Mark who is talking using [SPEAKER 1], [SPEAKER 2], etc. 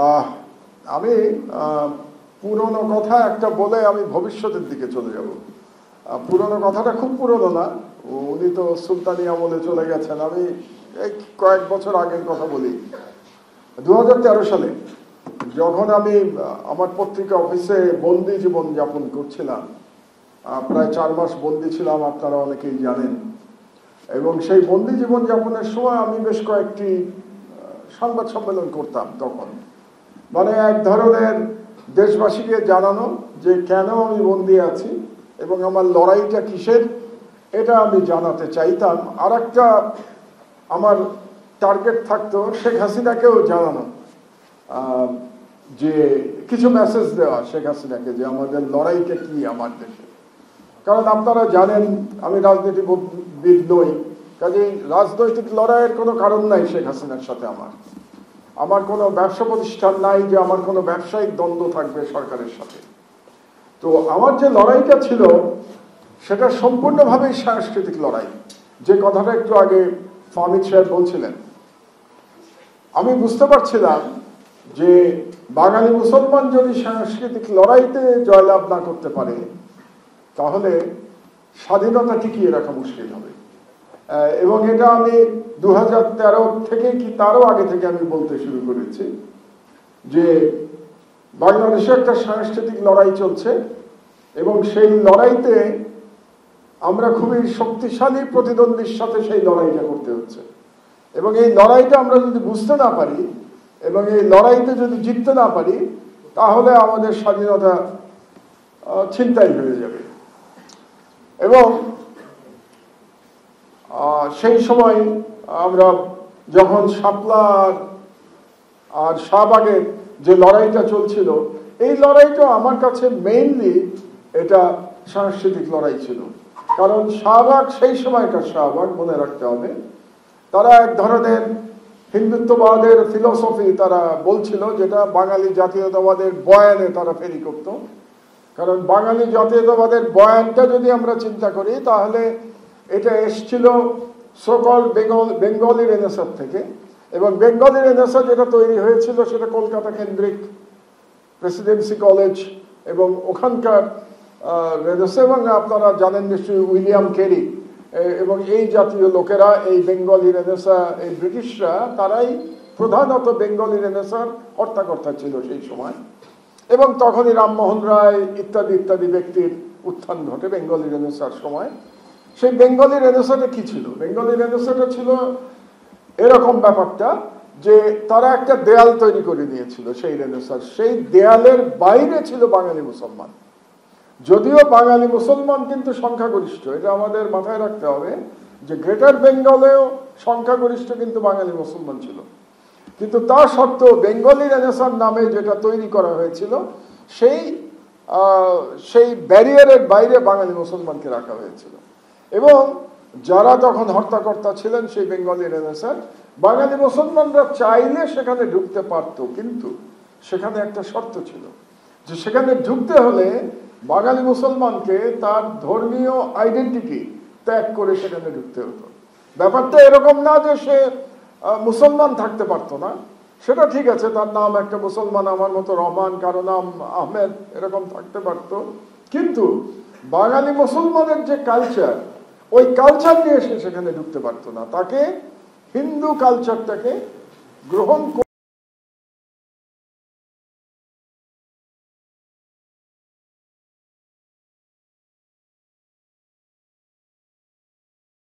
[SPEAKER 1] আহ, আমি পুরনো কথা একটা বলে আমি ভবিষ্যতের দিকে চলে যাব। পুরনো কথাটা খুব পুরনো না, উনি তো সুলতানি আমলে চলে গেছেন। আমি এই কয়েক বছর আগের কথা বলি। 2013 সালে যখন আমি আমার পত্রিকা অফিসে বন্দি জীবন যাপন করছিলাম, প্রায় 4 মাস বন্দি ছিলাম, আপনারা অনেকেই জানেন। এবং সেই বন্দি জীবন যাপনের সময় আমি বেশ কয়েকটি সংবাদ সম্মেলন করতাম। তখন মানে এক ধরনের দেশবাসীকে জানানো যে কেন আমি বন্দি আছি এবং আমার লড়াইটা কিসের, এটা আমি জানাতে চাইতাম। আর একটা আমার টার্গেট থাকতো শেখ হাসিনাকেও জানানো, যে কিছু মেসেজ দেওয়া শেখ হাসিনাকে যে আমাদের লড়াইটা কি আমার দেশে। কারণ আপনারা জানেন আমি রাজনীতিবিদ নই, কাজেই রাজনৈতিক লড়াইয়ের কোনো কারণ নাই শেখ হাসিনার সাথে। আমার কোনো ব্যবসা প্রতিষ্ঠান নাই যে আমার কোনো ব্যবসায়িক দ্বন্দ্ব থাকবে সরকারের সাথে। তো আমার যে লড়াইটা ছিল সেটা সম্পূর্ণভাবেই সাংস্কৃতিক লড়াই, যে কথাটা একটু আগে ফাহমিদ সাহেব বলছিলেন। আমি বুঝতে পারছিলাম যে বাঙালি মুসলমান যদি সাংস্কৃতিক লড়াইতে জয়লাভ না করতে পারে তাহলে স্বাধীনতা টিকিয়ে রাখা মুশকিল হবে। এবং এটা আমি 2013 থেকে কি তারও আগে থেকে আমি বলতে শুরু করেছি যে বাংলাদেশে একটা সাংস্কৃতিক লড়াই চলছে এবং সেই লড়াইতে আমরা খুবই শক্তিশালী প্রতিদ্বন্দ্বীর সাথে সেই লড়াইটা করতে হচ্ছে। এবং এই লড়াইটা আমরা যদি বুঝতে না পারি এবং এই লড়াইতে যদি জিততে না পারি তাহলে আমাদের স্বাধীনতা ছিনতাই হয়ে যাবে। এবং সেই সময় আমরা যখন শাপলা আর শাহবাগের যে লড়াইটা চলছিল, এই লড়াইটা আমার কাছে মেইনলি এটা সাংস্কৃতিক লড়াই ছিল। কারণ শাহবাগ, সেই সময়কার শাহবাগ মনে রাখতে হবে, তারা এক ধরনের হিন্দুত্ববাদের ফিলোসফি তারা বলছিল, যেটা বাঙালি জাতীয়তাবাদের বয়ানে তারা ফেরি করত। কারণ বাঙালি জাতীয়তাবাদের বয়ানটা যদি আমরা চিন্তা করি তাহলে এটা এসছিল সোকল বেঙ্গলি রেনেসাঁ থেকে। এবং বেঙ্গলি রেনেসাঁ যেটা তৈরি হয়েছিল সেটা কলকাতা কেন্দ্রিক প্রেসিডেন্সি কলেজ এবং ওখানকার রেনেসাঁ। এবং আপনারা জানেন নিশ্চয়ই উইলিয়াম কেরি এবং এই জাতীয় লোকেরা, এই বেঙ্গলি রেনেসাঁ, এই ব্রিটিশরা, তারাই প্রধানত বেঙ্গলি রেনেসাঁর কর্তাকর্তা ছিল সেই সময়। এবং তখনই রামমোহন রায় ইত্যাদি ইত্যাদি ব্যক্তির উত্থান ঘটে বেঙ্গলি রেনেসাঁর সময়। সেই বেঙ্গলি রেনেসাঁটা কি ছিল? বেঙ্গলি রেনেসাঁটা ছিল এরকম ব্যাপারটা যে তারা একটা দেয়াল তৈরি করে নিয়েছিল সেই রেনেসাঁর। সেই দেয়ালের বাইরে ছিল বাঙালি মুসলমান। যদিও বাঙালি মুসলমান কিন্তু সংখ্যাগরিষ্ঠ, এটা আমাদের মাথায় রাখতে হবে যে গ্রেটার বেঙ্গলেও সংখ্যাগরিষ্ঠ কিন্তু বাঙালি মুসলমান ছিল। কিন্তু তা সত্ত্বেও বেঙ্গলি রেনেসাঁ নামে যেটা তৈরি করা হয়েছিল সেই ব্যারিয়ারের বাইরে বাঙালি মুসলমানকে রাখা হয়েছিল। এবং যারা তখন হর্তাকর্তা ছিলেন সেই বেঙ্গলি রেনেসাঁর, বাঙালি মুসলমানরা চাইলে সেখানে ঢুকতে পারত, কিন্তু সেখানে একটা শর্ত ছিল যে সেখানে ঢুকতে হলে বাঙালি মুসলমানকে তার ধর্মীয় আইডেন্টিটি ত্যাগ করে সেখানে ঢুকতে হতো। ব্যাপারটা এরকম না যে সে মুসলমান থাকতে পারতো না, সেটা ঠিক আছে, তার নাম একটা মুসলমান, আমার মতো রহমান, কারো নাম আহমেদ, এরকম থাকতে পারতো। কিন্তু বাঙালি মুসলমানের যে কালচার, ওই কালচার নিয়ে সে সেখানে ঢুকতে পারতো না। তাকে হিন্দু কালচারটাকে গ্রহণ